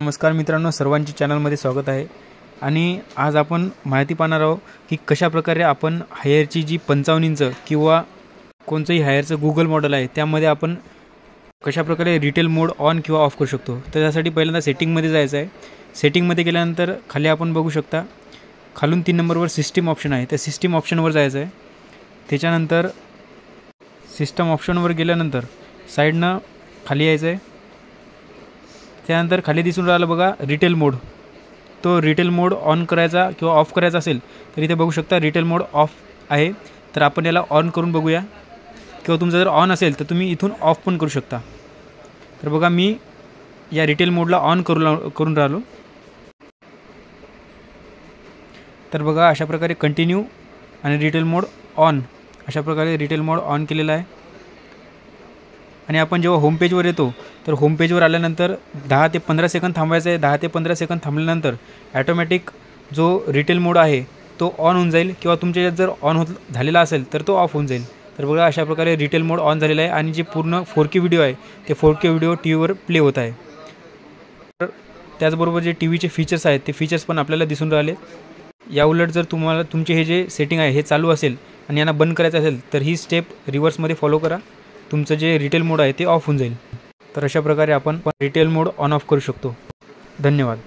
नमस्कार मित्रांनो, सर्वांचे चॅनलमध्ये स्वागत आहे। आणि आज आपण माहिती पाहणार आहोत की कशा प्रकारे आपण हायरची जी 55 इंच किंवा कोणतेही हायरचं गूगल मॉडेल आहे त्यामध्ये आपण कशा प्रकारे रिटेल मोड ऑन किंवा ऑफ करू शकतो। तर त्यासाठी पहिल्यांदा सेटिंगमध्ये जायचं आहे। सेटिंगमध्ये गेल्यानंतर खाली आपण बघू शकता खालून 3 नंबरवर सिस्टीम ऑप्शन आहे, त्या सिस्टीम ऑप्शनवर जायचं आहे। त्याच्यानंतर सिस्टम ऑप्शनवर गेल्यानंतर साइडनं खाली यायचं आहे। त्यानंतर खाली दिसून राहिलं बघा रिटेल मोड, तो रिटेल मोड ऑन करायचा किंवा ऑफ करायचा असेल तर इथे बघू शकता रिटेल मोड ऑफ आहे। तर आपण याला ऑन करून बघूया, किंवा तुमचा जर ऑन असेल तर तुम्ही इथून ऑफ पण करू शकता। तर बघा मी या रिटेल मोडला ऑन करून राहिलो। तर बघा अशा प्रकारे कंटिन्यू आणि रिटेल मोड ऑन, अशा प्रकारे रिटेल मोड ऑन केलेला आहे। आणि आपण जेव्हा होम पेजवर येतो तर होम पेजवर आल्यानंतर 10 ते 15 सेकंद थांबायचं आहे। 10 ते 15 सेकंद थांबल्यानंतर ॲटोमॅटिक जो रिटेल मोड आहे तो ऑन होऊन जाईल, किंवा तुमच्या यात जर ऑन झालेला असेल तर तो ऑफ होऊन जाईल। तर बघा अशा प्रकारे रिटेल मोड ऑन झालेला आहे आणि जे पूर्ण 4K व्हिडिओ आहे ते 4K व्हिडिओ टीव्हीवर प्ले होत आहे। तर त्याचबरोबर जे टीव्हीचे फीचर्स आहेत ते फीचर्स पण आपल्याला दिसून राहिले। या उलट जर तुम्हाला तुमचे हे जे सेटिंग आहे हे चालू असेल आणि यांना बंद करायचं असेल तर ही स्टेप रिव्हर्समध्ये फॉलो करा, तुमचं जे रिटेल मोड आहे ते ऑफ होऊन जाईल। तर अशा प्रकारे आपण रिटेल मोड ऑन ऑफ करू शकतो। धन्यवाद।